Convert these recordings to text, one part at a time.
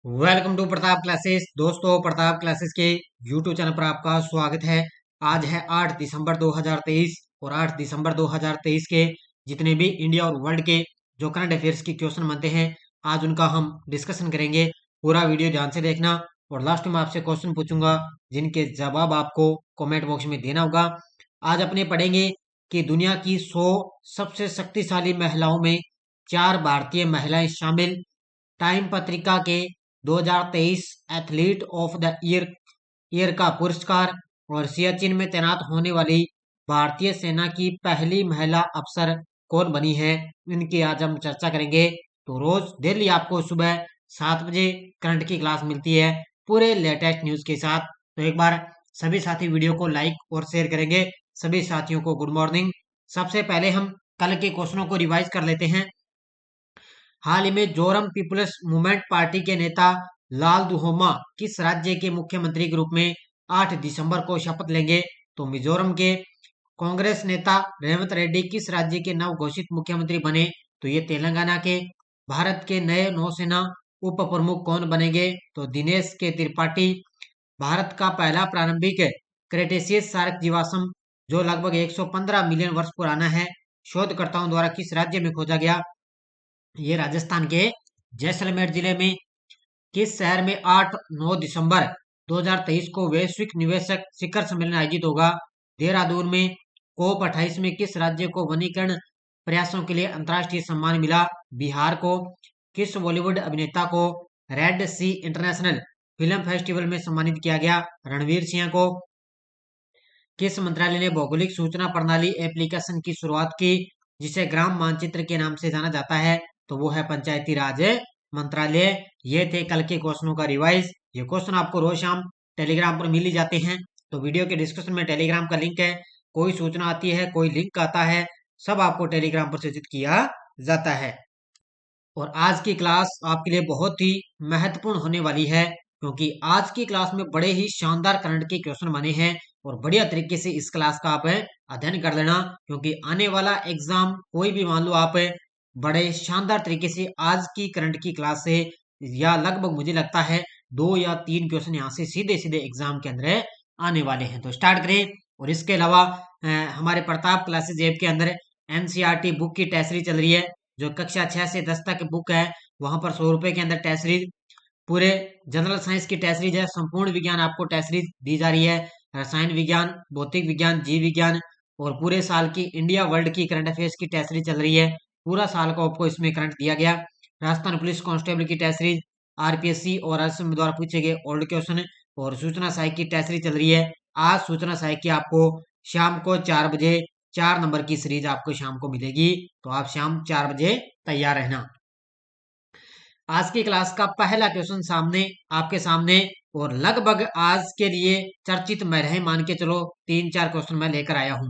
Welcome to Pratap classes. दोस्तों, Pratap classes के YouTube channel पर आपका स्वागत है। आज है 8 दिसंबर 2023 और 8 दिसंबर 2023 के जितने भी इंडिया और वर्ल्ड के जो करंट अफेयर्स की क्वेश्चन बनते हैं, आज उनका हम डिस्कशन करेंगे। पूरा वीडियो ध्यान से देखना और लास्ट में आपसे क्वेश्चन पूछूंगा जिनके जवाब आपको कमेंट बॉक्स में देना होगा। आज अपने पढ़ेंगे कि दुनिया की 100 सबसे शक्तिशाली महिलाओं में 4 भारतीय महिलाएं शामिल, टाइम पत्रिका के 2023 एथलीट ऑफ द ईयर का पुरस्कार और सियाचिन में तैनात होने वाली भारतीय सेना की पहली महिला अफसर कौन बनी है, इनकी आज हम चर्चा करेंगे। तो रोज डेली आपको सुबह 7 बजे करंट की क्लास मिलती है पूरे लेटेस्ट न्यूज के साथ। तो एक बार सभी साथी वीडियो को लाइक और शेयर करेंगे। सभी साथियों को गुड मॉर्निंग। सबसे पहले हम कल के क्वेश्चनों को रिवाइज कर लेते हैं। हाल ही में जोरम पीपुल्स मूवमेंट पार्टी के नेता लाल दुहोमा किस राज्य के मुख्यमंत्री के रूप में 8 दिसंबर को शपथ लेंगे? तो मिजोरम के। कांग्रेस नेता रेवंत रेड्डी किस राज्य के नव घोषित मुख्यमंत्री बने? तो ये तेलंगाना के। भारत के नए नौसेना उप प्रमुख कौन बनेंगे? तो दिनेश के त्रिपाठी। भारत का पहला प्रारंभिक क्रेटेशियस शार्क जीवाश्म जो लगभग 115 मिलियन वर्ष पुराना है, शोधकर्ताओं द्वारा किस राज्य में खोजा गया? ये राजस्थान के जैसलमेर जिले में। किस शहर में 8-9 दिसंबर 2023 को वैश्विक निवेशक शिखर सम्मेलन आयोजित होगा? देहरादून में। कोप 28 में किस राज्य को वनीकरण प्रयासों के लिए अंतर्राष्ट्रीय सम्मान मिला? बिहार को। किस बॉलीवुड अभिनेता को रेड सी इंटरनेशनल फिल्म फेस्टिवल में सम्मानित किया गया? रणवीर सिंह को। किस मंत्रालय ने भौगोलिक सूचना प्रणाली एप्लीकेशन की शुरुआत की, जिसे ग्राम मानचित्र के नाम से जाना जाता है? तो वो है पंचायती राज मंत्रालय। ये थे कल के क्वेश्चनों का रिवाइज। ये क्वेश्चन आपको रोज शाम टेलीग्राम पर मिल ही जाते हैं। तो वीडियो के डिस्क्रिप्शन में टेलीग्राम का लिंक है। कोई सूचना आती है, कोई लिंक आता है, सब आपको टेलीग्राम पर सूचित किया जाता है। और आज की क्लास आपके लिए बहुत ही महत्वपूर्ण होने वाली है, क्योंकि आज की क्लास में बड़े ही शानदार करंट के क्वेश्चन बने हैं और बढ़िया तरीके से इस क्लास का आप अध्ययन कर लेना, क्योंकि आने वाला एग्जाम कोई भी मान लो आप बड़े शानदार तरीके से आज की करंट की क्लास से, या लगभग मुझे लगता है 2 या 3 क्वेश्चन यहाँ से सीधे सीधे एग्जाम के अंदर आने वाले हैं। तो स्टार्ट करें। और इसके अलावा हमारे प्रताप क्लासेज ऐप के अंदर एनसीईआरटी बुक की टेस्ट सीरीज चल रही है। जो कक्षा 6 से 10 तक बुक है, वहां पर 100 रुपए के अंदर टेस्ट सीरीज, पूरे जनरल साइंस की टेस्ट सीरीज है। संपूर्ण विज्ञान आपको टेस्ट सीरीज दी जा रही है। रसायन विज्ञान, भौतिक विज्ञान, जीव विज्ञान और पूरे साल की इंडिया वर्ल्ड की करंट अफेयर्स की टेस्ट सीरीज चल रही है। पूरा साल का आपको इसमें करंट दिया गया। राजस्थान पुलिस कांस्टेबल की टेस्ट सीरीज, आरपीएससी और राजस्व द्वारा पूछे गए ओल्ड क्वेश्चन और सूचना सहायक की टेस्ट सीरीज चल रही है। आज सूचना सहायक की आपको शाम को 4 बजे 4 नंबर की सीरीज आपको शाम को मिलेगी। तो आप शाम 4 बजे तैयार रहना। आज की क्लास का पहला क्वेश्चन सामने आपके सामने, और लगभग आज के लिए चर्चित में रहे, मान के चलो 3-4 क्वेश्चन मैं लेकर आया हूं।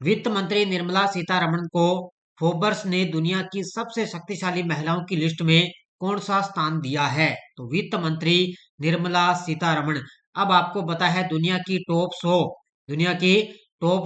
वित्त मंत्री निर्मला सीतारमण को फोर्ब्स ने दुनिया की सबसे शक्तिशाली महिलाओं की लिस्ट में कौन सा स्थान दिया है? तो वित्त मंत्री निर्मला सीतारमण। अब आपको पता है दुनिया की टॉप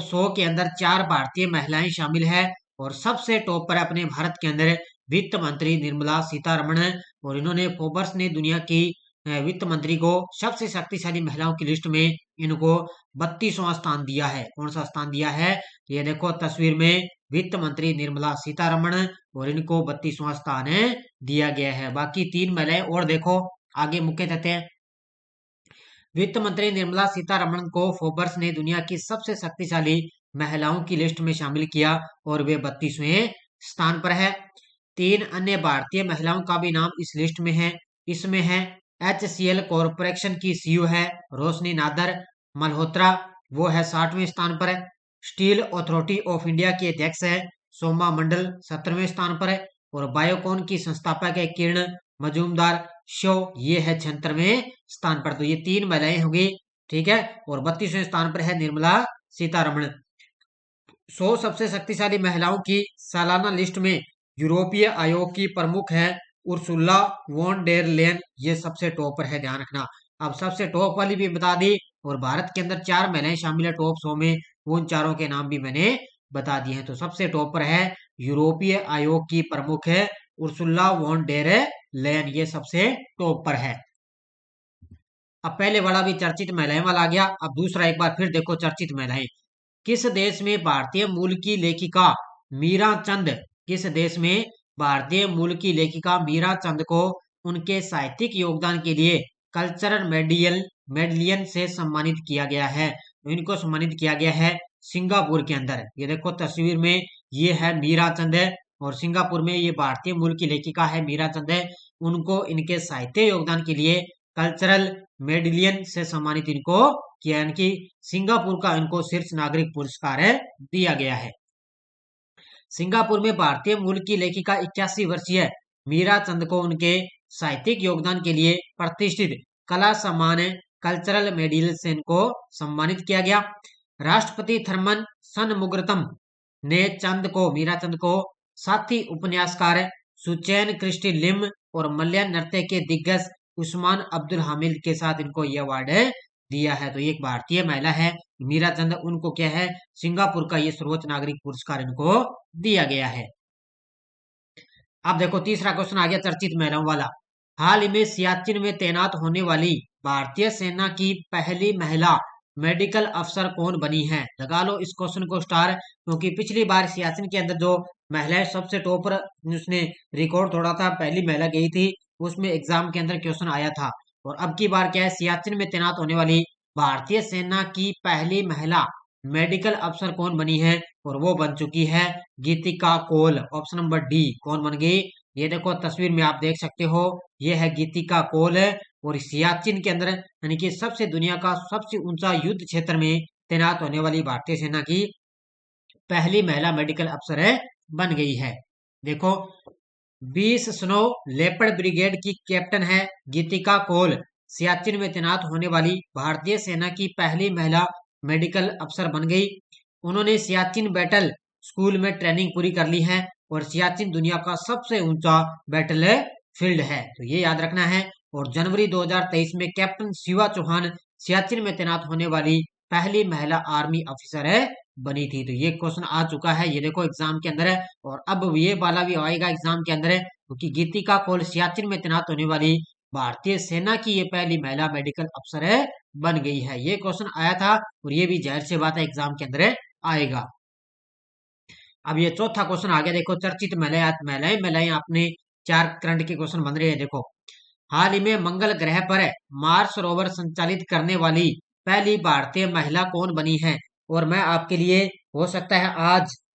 100 के अंदर 4 भारतीय महिलाएं शामिल है, और सबसे टॉप पर अपने भारत के अंदर वित्त मंत्री निर्मला सीतारमण है। और इन्होंने फोर्ब्स ने दुनिया की वित्त मंत्री को सबसे शक्तिशाली महिलाओं की लिस्ट में इनको 32वां स्थान दिया है। कौन सा स्थान दिया है? ये देखो तस्वीर में वित्त मंत्री निर्मला सीतारमण, और इनको 32वां स्थान दिया गया है। बाकी 3 महिलाएं और देखो आगे मुख्य तथ्य। वित्त मंत्री निर्मला सीतारमण को फोर्ब्स ने दुनिया की सबसे शक्तिशाली महिलाओं की लिस्ट में शामिल किया और वे 32वें स्थान पर है। 3 अन्य भारतीय महिलाओं का भी नाम इस लिस्ट में है। इसमें है HCL कॉरपोरेशन की सीईओ है रोशनी नादर मल्होत्रा, वो है 60वें स्थान पर है। स्टील अथॉरिटी ऑफ इंडिया की अध्यक्ष है सोमा मंडल, 17वें स्थान पर है। और बायोकॉन की संस्थापक है किरण मजूमदार शो, ये है 76वें स्थान पर। तो ये 3 महिलाएं होंगी, ठीक है। और 32वें स्थान पर है निर्मला सीतारमण। 100 सबसे शक्तिशाली महिलाओं की सालाना लिस्ट में यूरोपीय आयोग की प्रमुख है उर्सुला वॉन डेर लेन, ये सबसे टॉप पर है, ध्यान रखना। अब सबसे टॉप वाली भी बता दी, और भारत के अंदर 4 महिलाएं शामिल है टॉप 100 में, उन चारों के नाम भी मैंने बता दिए हैं। तो सबसे टॉप पर है यूरोपीय आयोग की प्रमुख है उर्सुला वॉन डेर लयन, ये सबसे टॉप पर है। अब पहले वाला भी चर्चित महिलाएं वाला आ गया, अब दूसरा एक बार फिर देखो चर्चित महिलाएं। किस देश में भारतीय मूल की लेखिका मीरा चंद, किस देश में भारतीय मूल की लेखिका मीरा चंद को उनके साहित्यिक योगदान के लिए कल्चरल मेडलियन से सम्मानित किया गया है? तो इनको सम्मानित किया गया है सिंगापुर के अंदर। ये देखो तस्वीर में, ये है मीरा चंद है और सिंगापुर में ये भारतीय मूल की लेखिका है मीरा चंद है। उनको इनके साहित्य योगदान के लिए कल्चरल मेडलियन से सम्मानित इनको किया, यानी कि सिंगापुर का इनको शीर्ष नागरिक पुरस्कार है दिया गया है। सिंगापुर में भारतीय मूल की लेखिका 81 वर्षीय मीरा चंद को उनके साहित्यिक योगदान के लिए प्रतिष्ठित कला सम्मान कल्चरल मेडल से इनको सम्मानित किया गया। राष्ट्रपति थर्मन सनमुगरतम ने मीरा चंद को साथी उपन्यासकार सुचैन क्रिस्टी लिम और मलयान नृत्य के दिग्गज उस्मान अब्दुल हामिद के साथ इनको यह अवार्ड दिया है। तो ये एक भारतीय महिला है मीरा चंद, उनको क्या है सिंगापुर का ये सर्वोच्च नागरिक पुरस्कार इनको दिया गया है। अब देखो तीसरा क्वेश्चन आ गया चर्चित महिलाओं वाला। हाल ही में सियाचिन में तैनात होने वाली भारतीय सेना की पहली महिला मेडिकल अफसर कौन बनी है? लगा लो इस क्वेश्चन को स्टार, क्योंकि पिछली बार सियाचिन के अंदर जो महिलाएं सबसे टॉप पर उसने रिकॉर्ड तोड़ा था, पहली महिला गई थी, उसमें एग्जाम के अंदर क्वेश्चन आया था। और अब की बार क्या है, सियाचिन में तैनात होने वाली भारतीय सेना की पहली महिला मेडिकल अफसर कौन बनी है? और वो बन चुकी है गीतिका कौल। ऑप्शन नंबर डी, कौन बन गई? ये देखो तस्वीर में आप देख सकते हो, ये है गीतिका कौल और सियाचिन के अंदर यानी कि सबसे दुनिया का सबसे ऊंचा युद्ध क्षेत्र में तैनात होने वाली भारतीय सेना की पहली महिला मेडिकल अफसर बन गई है। देखो 20 स्नो लेपर्ड ब्रिगेड की कैप्टन है गीतिका कौल, सियाचिन में तैनात होने वाली भारतीय सेना की पहली महिला मेडिकल अफसर बन गई। उन्होंने सियाचिन बैटल स्कूल में ट्रेनिंग पूरी कर ली है और सियाचिन दुनिया का सबसे ऊंचा बैटल फील्ड है, तो ये याद रखना है। और जनवरी 2023 में कैप्टन शिवा चौहान सियाचिन में तैनात होने वाली पहली महिला आर्मी अफसर बनी थी। तो ये क्वेश्चन आ चुका है, ये देखो एग्जाम के अंदर है, और अब ये वाला भी आएगा एग्जाम के अंदर है, क्योंकि गीतिका कौल सियाचिन में तैनात होने वाली भारतीय सेना की ये पहली महिला मेडिकल अफसर बन गई है। ये क्वेश्चन आया था और ये भी जाहिर सी बात है एग्जाम के अंदर आएगा। अब ये चौथा क्वेश्चन आ गया, देखो चर्चित महिलाएं अपने 4 करंट के क्वेश्चन बन रहे हैं। देखो हाल ही में मंगल ग्रह पर मार्स रोवर संचालित करने वाली पहली भारतीय महिला कौन बनी है? और मैं आपके लिए हो सकता है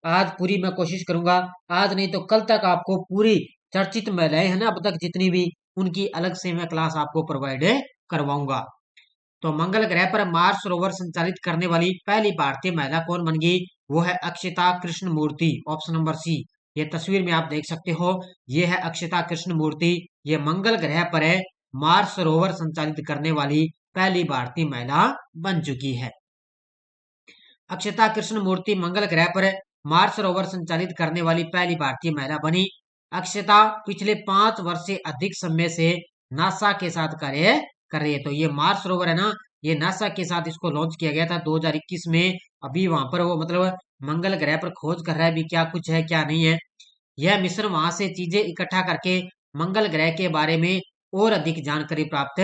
आज पूरी मैं कोशिश करूंगा, आज नहीं तो कल तक आपको पूरी चर्चित महिलाएं है ना अब तक जितनी भी, उनकी अलग से मैं क्लास आपको प्रोवाइड करवाऊंगा। तो मंगल ग्रह पर मार्स रोवर संचालित करने वाली पहली भारतीय महिला कौन बन गई? वो है Akshita Krishnamurthy, option number C. ये तस्वीर में आप देख सकते हो, ये है अक्षिता कृष्णमूर्ति, ये मंगल ग्रह पर मार्स रोवर संचालित करने वाली पहली भारतीय महिला बन चुकी है। अक्षिता कृष्णमूर्ति मंगल ग्रह पर मार्स रोवर संचालित करने वाली पहली भारतीय महिला बनी। अक्षिता पिछले 5 वर्ष से अधिक समय से नासा के साथ कार्य कर रही है। तो ये मार्स रोवर है ना, ये नासा के साथ इसको लॉन्च किया गया था 2021 में। अभी वहां पर वो मतलब मंगल ग्रह पर खोज कर रहा है भी क्या कुछ है क्या नहीं है। यह मिशन वहां से चीजें इकट्ठा करके मंगल ग्रह के बारे में और अधिक जानकारी प्राप्त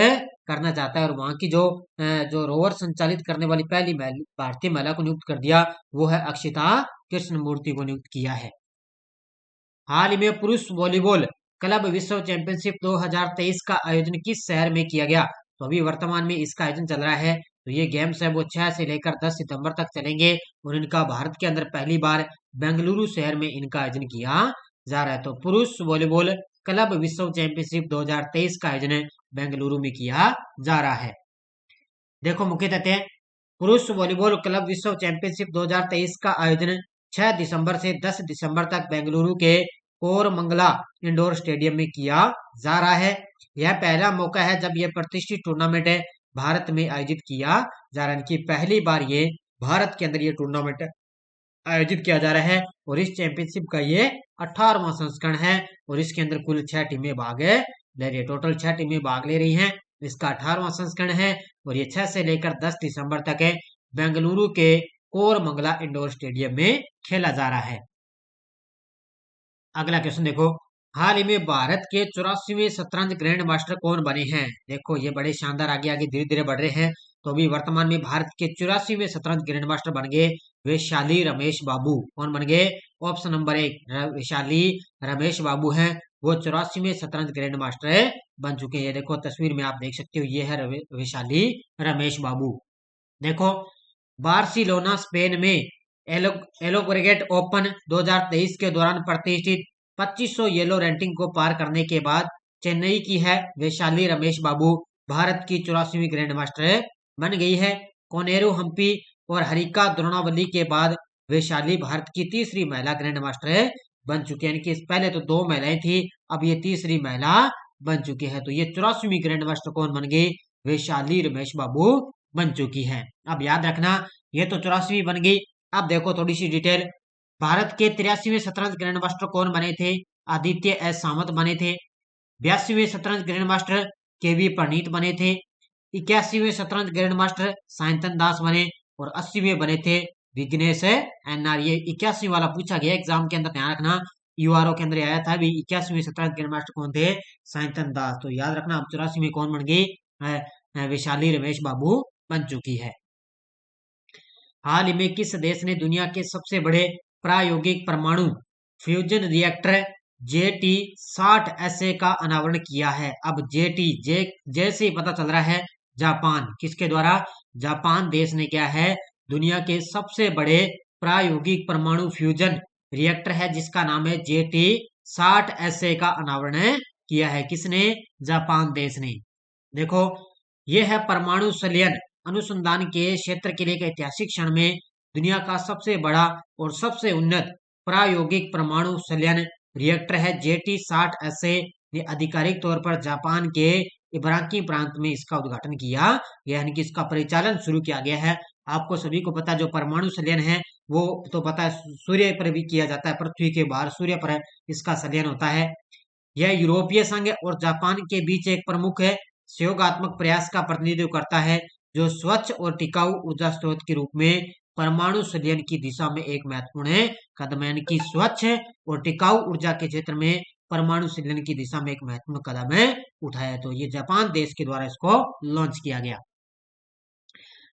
करना चाहता है। और वहां की जो रोवर संचालित करने वाली पहली भारतीय महिला को नियुक्त कर दिया, वो है अक्षिता कृष्णमूर्ति को नियुक्त किया है। हाल ही में पुरुष वॉलीबॉल क्लब विश्व चैंपियनशिप 2023 का आयोजन किस शहर में किया गया? तो अभी वर्तमान में इसका आयोजन चल रहा है। तो ये गेम्स है वो 6 से लेकर 10 सितंबर तक चलेंगे और इनका भारत के अंदर पहली बार बेंगलुरु शहर में इनका आयोजन किया जा रहा है। तो पुरुष वॉलीबॉल क्लब विश्व चैंपियनशिप 2023 का आयोजन बेंगलुरु में किया जा रहा है। देखो मुख्य तथ्य, पुरुष वॉलीबॉल क्लब विश्व चैंपियनशिप 2023 का आयोजन 6 दिसंबर से 10 दिसंबर तक बेंगलुरु के कोरमंगला इंडोर स्टेडियम में किया जा रहा है। यह पहला मौका है जब यह प्रतिष्ठित टूर्नामेंट भारत में आयोजित किया जा रहा है, कि पहली बार ये भारत के अंदर ये टूर्नामेंट आयोजित किया जा रहा है। और इस चैंपियनशिप का ये 18वां संस्करण है और इसके अंदर कुल 6 टीमें भाग ले रही है, टोटल 6 टीमें भाग ले रही हैं। इसका 18वां संस्करण है और ये 6 से लेकर 10 दिसंबर तक है बेंगलुरु के कोरमंगला इंडोर स्टेडियम में खेला जा रहा है। अगला क्वेश्चन देखो, हाल ही में भारत के 84वें शतरंज ग्रैंड मास्टर कौन बने हैं? देखो ये बड़े शानदार आगे आगे धीरे धीरे बढ़ रहे हैं। तो अभी वर्तमान में भारत के 84वें शतरंज ग्रैंड मास्टर बन गए वैशाली रमेश बाबू। कौन बन गए? ऑप्शन नंबर 1 वैशाली रमेश बाबू हैं। वो 84वें शतरंज ग्रैंड मास्टर बन चुके हैं। देखो तस्वीर में आप देख सकते हो, ये है वैशाली रमेश बाबू। देखो बार्सिलोना स्पेन में एलोग्रेगेट ओपन 2023 के दौरान प्रतिष्ठित 2500 येलो रैंकिंग को पार करने के बाद चेन्नई की है वैशाली रमेश बाबू भारत की 84वीं ग्रैंड मास्टर बन गई है। कोनेरू हम्पी और हरिका द्रोणावली के बाद वैशाली भारत की तीसरी महिला ग्रैंड मास्टर बन चुकी है। यानी पहले तो 2 महिलाएं थी, अब ये तीसरी महिला बन चुकी है। तो ये 84वीं ग्रैंड मास्टर कौन बन गई? वैशाली रमेश बाबू बन चुकी है। अब याद रखना ये तो 84वीं बन गई। अब देखो थोड़ी सी डिटेल। भारत के 83वें शतरंज ग्रैंड मास्टर कौन बने थे? आदित्य एस सामंत बने थे। 82वें शतरंज ग्रैंड मास्टर केवी प्रणीत बने थे। 81वें शतरंज ग्रैंड मास्टर साइंतन दास बने। और 80वें बने थे विघ्नेश एनआर। ये 81 वाला पूछा गया एग्जाम के अंदर, ध्यान रखना। यूआरओ के अंदर आया था भी 81वें शतरंज ग्रैंड मास्टर कौन थे? साइंतन दास। तो याद रखना अब 84 में कौन बन गई? वैशाली रमेश बाबू बन चुकी है। हाल ही में किस देश ने दुनिया के सबसे बड़े प्रायोगिक परमाणु फ्यूजन रिएक्टर जेटी 60 का अनावरण किया है? अब जेटी जैसे ही पता चल रहा है जापान, किसके द्वारा? जापान देश ने क्या है दुनिया के सबसे बड़े प्रायोगिक परमाणु फ्यूजन रिएक्टर है जिसका नाम है जेटी 60 का अनावरण किया है। किसने? जापान देश ने। देखो यह है परमाणु संलयन अनुसंधान के क्षेत्र के लिए एक ऐतिहासिक क्षण में दुनिया का सबसे बड़ा और सबसे उन्नत प्रायोगिक परमाणु संलयन रिएक्टर है जेटी 60 ये आधिकारिक तौर पर जापान के इबाराकी प्रांत में इसका उद्घाटन किया गया, यानी कि इसका परिचालन शुरू किया गया है। आपको सभी को पता है जो परमाणु संलयन है वो तो पता है सूर्य पर भी किया जाता है, पृथ्वी के बाहर सूर्य पर इसका संलयन होता है। यह यूरोपीय संघ और जापान के बीच एक प्रमुख सहयोगात्मक प्रयास का प्रतिनिधित्व करता है जो स्वच्छ और टिकाऊ ऊर्जा स्रोत के रूप में परमाणु संलयन की दिशा में एक महत्वपूर्ण कदम है। यानी कि स्वच्छ और टिकाऊ ऊर्जा के क्षेत्र में परमाणु संलयन की दिशा में एक महत्वपूर्ण कदम उठाया। तो ये जापान देश के द्वारा इसको लॉन्च किया गया।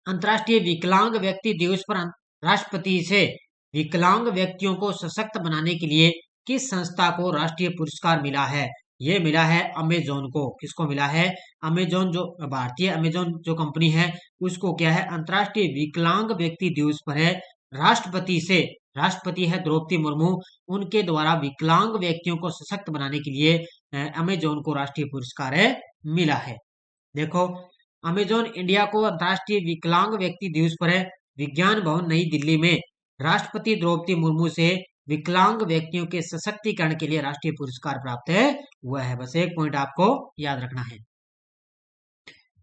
अंतर्राष्ट्रीय विकलांग व्यक्ति दिवस पर राष्ट्रपति से विकलांग व्यक्तियों को सशक्त बनाने के लिए किस संस्था को राष्ट्रीय पुरस्कार मिला है? ये मिला है अमेजोन को। किसको मिला है? अमेजोन, जो भारतीय अमेजोन जो कंपनी है उसको क्या है अंतर्राष्ट्रीय विकलांग व्यक्ति दिवस पर है राष्ट्रपति से, राष्ट्रपति है द्रौपदी मुर्मू, उनके द्वारा विकलांग व्यक्तियों को सशक्त बनाने के लिए अमेजोन को राष्ट्रीय पुरस्कार मिला है। देखो अमेजोन इंडिया को अंतर्राष्ट्रीय विकलांग व्यक्ति दिवस पर विज्ञान भवन नई दिल्ली में राष्ट्रपति द्रौपदी मुर्मू से विकलांग व्यक्तियों के सशक्तिकरण के लिए राष्ट्रीय पुरस्कार प्राप्त हुआ है। बस एक पॉइंट आपको याद रखना है।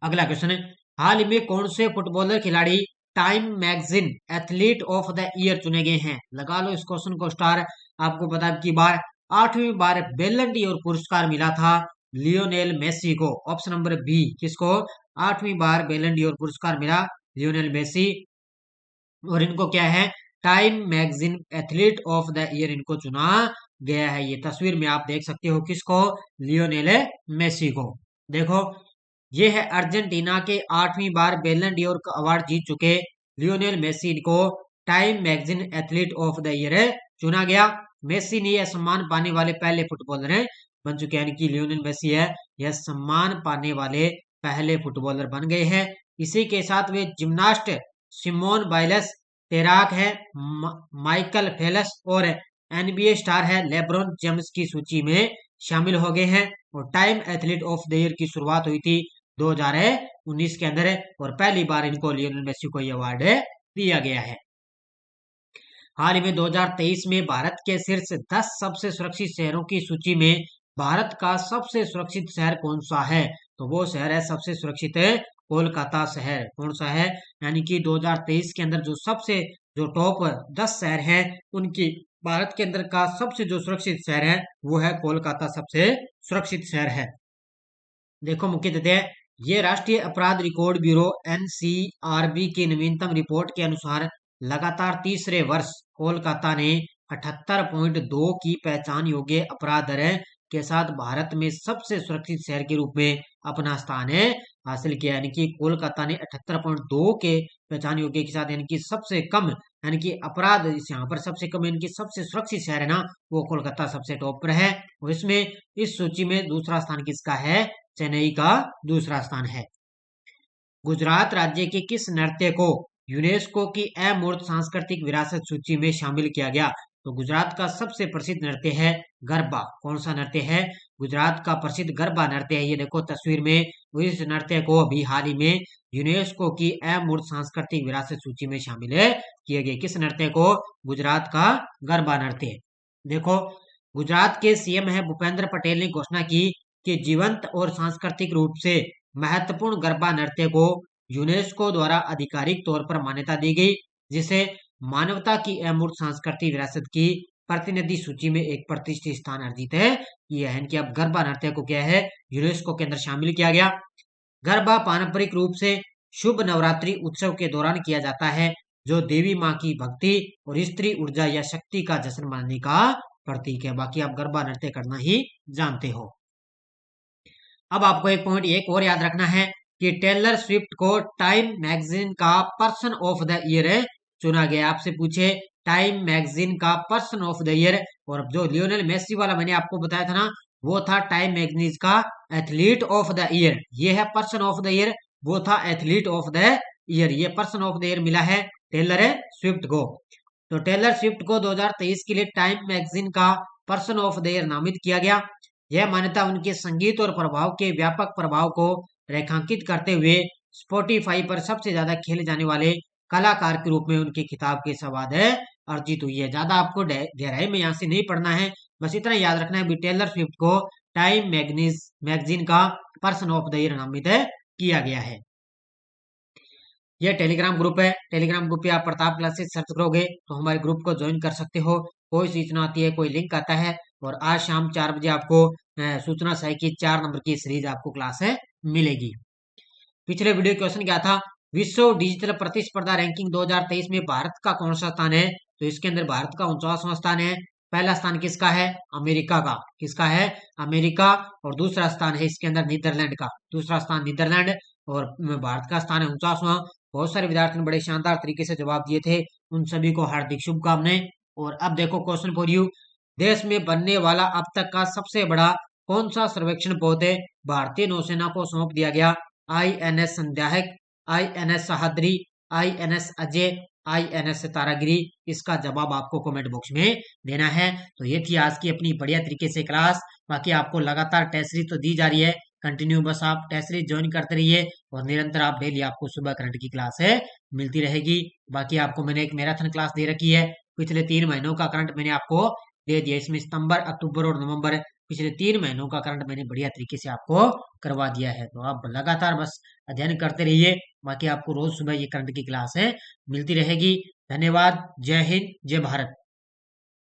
अगला क्वेश्चन है, हाल ही में कौन से फुटबॉलर खिलाड़ी time magazine athlete of the year चुने गए हैं? लगा लो इस क्वेश्चन को स्टार। आपको पता है कि बार 8वीं बार बैलन डी और पुरस्कार मिला था लियोनेल मेसी को। ऑप्शन नंबर बी, किसको? 8वीं बार बैलन डी और पुरस्कार मिला लियोनेल मेसी। और इनको क्या है time magazine athlete of the year इनको चुना गया है। ये तस्वीर में आप देख सकते हो किसको? लियोनेल मेसी को। देखो ये है अर्जेंटीना के 8वीं बार बैलन डी और अवार्ड जीत चुके लियोनेल मेसी को time magazine athlete of the year चुना गया। मेसी ने यह सम्मान पाने वाले पहले फुटबॉलर बन चुके हैं, यानी कि लियोनेल मेसी है यह सम्मान पाने वाले पहले फुटबॉलर बन गए हैं। इसी के साथ वे जिम्नास्ट सिमोन बाइलस, तैराक है माइकल फेल्प्स और एनबीए स्टार है लेब्रॉन जेम्स की सूची में शामिल हो गए हैं। और time athlete of the year की शुरुआत हुई थी 2019 के अंदर और पहली बार इनको लियोनेल मेसी को यह अवार्ड दिया गया है। हाल ही में 2023 में भारत के शीर्ष 10 सबसे सुरक्षित शहरों की सूची में भारत का सबसे सुरक्षित शहर कौन सा है? तो वो शहर है सबसे सुरक्षित है कोलकाता शहर। कौन सा है? यानी कि 2023 के अंदर जो टॉप 10 शहर हैं उनकी भारत के अंदर का सबसे जो सुरक्षित शहर है वो है कोलकाता, सबसे सुरक्षित शहर है। देखो मुख्य तथ्य, ये राष्ट्रीय अपराध रिकॉर्ड ब्यूरो एनसीआरबी की नवीनतम रिपोर्ट के अनुसार लगातार तीसरे वर्ष कोलकाता ने 78.2 की पहचान योग्य अपराध दर के साथ भारत में सबसे सुरक्षित शहर के रूप में अपना स्थान है हासिल किया। यानी कि कोलकाता ने 78.2 के पहचान योग्य के साथ यानी कि सबसे कम यानी कि अपराध यहाँ पर सबसे कम यानी कि सबसे सुरक्षित शहर है ना, वो कोलकाता सबसे टॉप पर है। और इसमें इस सूची में दूसरा स्थान किसका है? चेन्नई का दूसरा स्थान है। गुजरात राज्य के किस नृत्य को यूनेस्को की अमूर्त सांस्कृतिक विरासत सूची में शामिल किया गया? तो गुजरात का सबसे प्रसिद्ध नृत्य है गरबा। कौन सा नृत्य है? गुजरात का प्रसिद्ध गरबा नृत्य है। ये देखो तस्वीर में, इस नृत्य को अभी हाल ही में यूनेस्को की अमूर्त सांस्कृतिक विरासत सूची में शामिल है किए गए। किस नृत्य को? गुजरात का गरबा नृत्य। देखो गुजरात के सीएम है भूपेंद्र पटेल ने घोषणा की कि जीवंत और सांस्कृतिक रूप से महत्वपूर्ण गरबा नृत्य को यूनेस्को द्वारा आधिकारिक तौर पर मान्यता दी गई, जिसे मानवता की अमूर्त सांस्कृतिक विरासत की प्रतिनिधि सूची में एक प्रतिष्ठित स्थान अर्जित है। यह है कि अब गरबा नृत्य को क्या है? यूनेस्को के अंदर शामिल किया गया। गरबा पारंपरिक रूप से शुभ नवरात्रि उत्सव के दौरान किया जाता है, जो देवी माँ की भक्ति और स्त्री ऊर्जा या शक्ति का जश्न मनाने का प्रतीक है। बाकी आप गरबा नृत्य करना ही जानते हो। अब आपको एक पॉइंट एक और याद रखना है कि टेलर स्विफ्ट को टाइम मैगजीन का पर्सन ऑफ द ईयर चुना गया। आपसे पूछे टाइम मैगजीन का पर्सन ऑफ द ईयर, और जो लियोनेल मेसी वाला मैंने आपको बताया था ना, वो था टाइम मैगजीन का एथलीट ऑफ द ईयर। ये है पर्सन ऑफ द ईयर, वो था एथलीट ऑफ द ईयर। ये पर्सन ऑफ द ईयर मिला है टेलर स्विफ्ट को। तो टेलर स्विफ्ट को 2023 के लिए टाइम मैगजीन का पर्सन ऑफ द ईयर नामित किया गया। यह मान्यता उनके संगीत और प्रभाव के व्यापक प्रभाव को रेखांकित करते हुए स्पॉटिफाई पर सबसे ज्यादा खेले जाने वाले कलाकार के रूप में उनके खिताब के सवाद अर्जित हुई है। ज्यादा आपको गहराई में यहाँ से नहीं पढ़ना है, बस इतना याद रखना है टेलर स्विफ्ट को टाइम मैगजीन का पर्सन ऑफ द ईयर नामित किया गया है। यह टेलीग्राम ग्रुप है। टेलीग्राम ग्रुप पे आप प्रताप क्लासेस सर्च करोगे तो हमारे ग्रुप को ज्वाइन कर सकते हो। कोई सूचना आती है, कोई लिंक आता है, और आज शाम 4 बजे आपको सूचना सही की 4 नंबर की सीरीज आपको क्लास मिलेगी। पिछले वीडियो क्वेश्चन क्या था? विश्व डिजिटल प्रतिस्पर्धा रैंकिंग 2023 में भारत का कौन सा स्थान है? तो इसके अंदर भारत का 49वां स्थान है। पहला स्थान किसका है? अमेरिका का। किसका है? अमेरिका। और दूसरा स्थान है इसके अंदर नीदरलैंड का। दूसरा स्थान नीदरलैंड, और भारत का स्थान है 49वां। बहुत सारे विद्यार्थियों ने बड़े शानदार तरीके से जवाब दिए थे, उन सभी को हार्दिक शुभकामनाएं। और अब देखो क्वेश्चन फॉर यू, देश में बनने वाला अब तक का सबसे बड़ा कौन सा सर्वेक्षण पोत है भारतीय नौसेना को सौंप दिया गया? INS संध्याहक, INS Sahyadri, INS Ajay, INS Taragiri. इसका जवाब आपको कमेंट बॉक्स में देना है। तो ये थी आज की अपनी बढ़िया तरीके से क्लास। बाकी आपको लगातार टेस्ट सीरीज तो दी जा रही है, कंटिन्यू बस आप टेस्ट सीरीज ज्वाइन करते रहिए, और निरंतर आप डेली आपको सुबह करंट की क्लास मिलती रहेगी। बाकी आपको मैंने एक मैराथन क्लास दे रखी है, पिछले 3 महीनों का करंट मैंने आपको दे दिया। इसमें सितंबर, अक्टूबर और नवंबर पिछले 3 महीनों का करंट मैंने बढ़िया तरीके से आपको करवा दिया है। तो आप लगातार बस अध्ययन करते रहिए, बाकी आपको रोज सुबह ये करंट की क्लास मिलती रहेगी। धन्यवाद। जय हिंद, जय भारत।